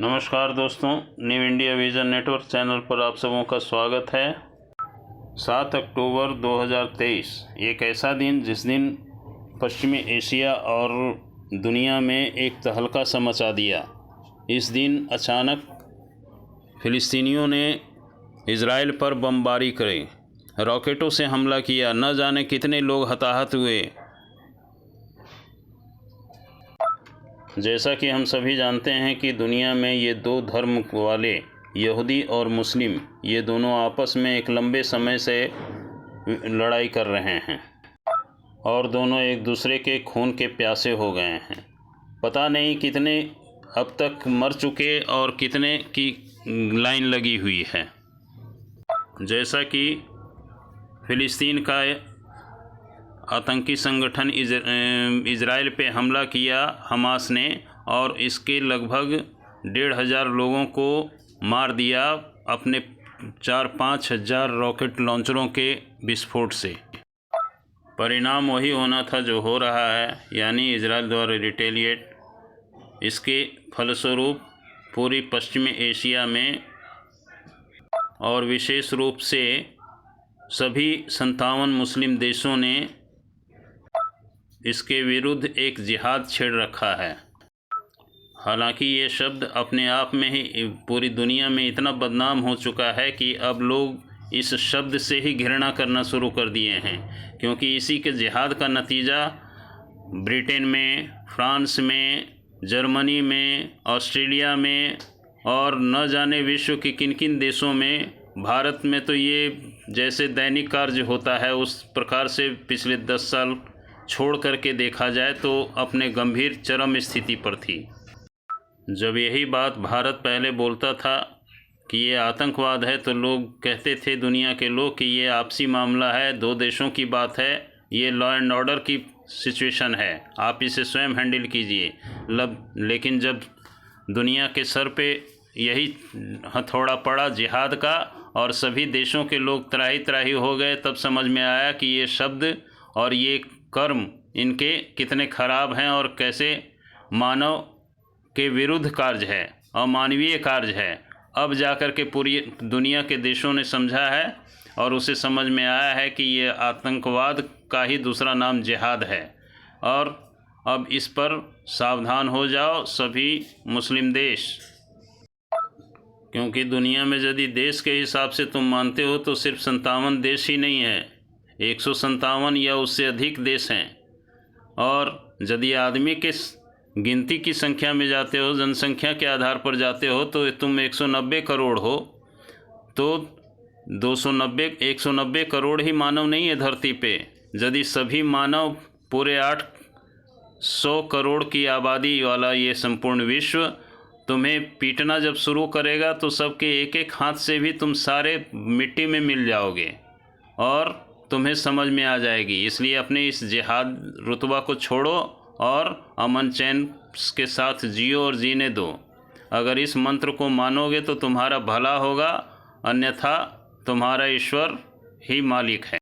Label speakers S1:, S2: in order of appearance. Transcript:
S1: नमस्कार दोस्तों, new India vision network channel पर आप सबों का स्वागत है। 7 अक्टूबर 2023 एक ऐसा दिन जिस दिन पश्चिमी एशिया और दुनिया में एक तहलका सा मचा दिया। इस दिन अचानक फ़िलिस्तीनियों ने इज़राइल पर बमबारी करी, रॉकेटों से हमला किया, न जाने कितने लोग हताहत हुए। जैसा कि हम सभी जानते हैं कि दुनिया में ये दो धर्म वाले यहूदी और मुस्लिम, ये दोनों आपस में एक लंबे समय से लड़ाई कर रहे हैं और दोनों एक दूसरे के खून के प्यासे हो गए हैं। पता नहीं कितने अब तक मर चुके और कितने की लाइन लगी हुई है। जैसा कि फ़िलिस्तीन का आतंकी संगठन इज़राइल पे हमला किया हमास ने, और इसके लगभग 1,500 लोगों को मार दिया अपने 4-5 हज़ार रॉकेट लॉन्चरों के विस्फोट से। परिणाम वही होना था जो हो रहा है, यानी इज़राइल द्वारा रिटेलिएट। इसके फलस्वरूप पूरी पश्चिमी एशिया में और विशेष रूप से सभी 57 मुस्लिम देशों ने इसके विरुद्ध एक जिहाद छेड़ रखा है। हालांकि ये शब्द अपने आप में ही पूरी दुनिया में इतना बदनाम हो चुका है कि अब लोग इस शब्द से ही घृणा करना शुरू कर दिए हैं, क्योंकि इसी के जिहाद का नतीजा ब्रिटेन में, फ्रांस में, जर्मनी में, ऑस्ट्रेलिया में और न जाने विश्व के किन किन देशों में, भारत में तो ये जैसे दैनिक कार्य होता है उस प्रकार से पिछले 10 साल छोड़ करके देखा जाए तो अपने गंभीर चरम स्थिति पर थी। जब यही बात भारत पहले बोलता था कि ये आतंकवाद है, तो लोग कहते थे, दुनिया के लोग, कि ये आपसी मामला है, दो देशों की बात है, ये लॉ एंड ऑर्डर की सिचुएशन है, आप इसे स्वयं हैंडल कीजिए। लेकिन जब दुनिया के सर पे यही हथौड़ा पड़ा जिहाद का और सभी देशों के लोग त्राही त्राही हो गए, तब समझ में आया कि ये शब्द और ये कर्म इनके कितने खराब हैं और कैसे मानव के विरुद्ध कार्य है, अमानवीय कार्य है। अब जाकर के पूरी दुनिया के देशों ने समझा है और उसे समझ में आया है कि ये आतंकवाद का ही दूसरा नाम जिहाद है। और अब इस पर सावधान हो जाओ सभी मुस्लिम देश, क्योंकि दुनिया में यदि देश के हिसाब से तुम मानते हो तो सिर्फ 57 देश ही नहीं है, 157 या उससे अधिक देश हैं। और यदि आदमी के गिनती की संख्या में जाते हो, जनसंख्या के आधार पर जाते हो, तो तुम 190 करोड़ हो, तो 190 करोड़ ही मानव नहीं है धरती पे। यदि सभी मानव पूरे 800 करोड़ की आबादी वाला ये संपूर्ण विश्व तुम्हें पीटना जब शुरू करेगा, तो सबके एक एक हाथ से भी तुम सारे मिट्टी में मिल जाओगे और तुम्हें समझ में आ जाएगी। इसलिए अपने इस जिहाद रुतबा को छोड़ो और अमन चैन के साथ जियो और जीने दो। अगर इस मंत्र को मानोगे तो तुम्हारा भला होगा, अन्यथा तुम्हारा ईश्वर ही मालिक है।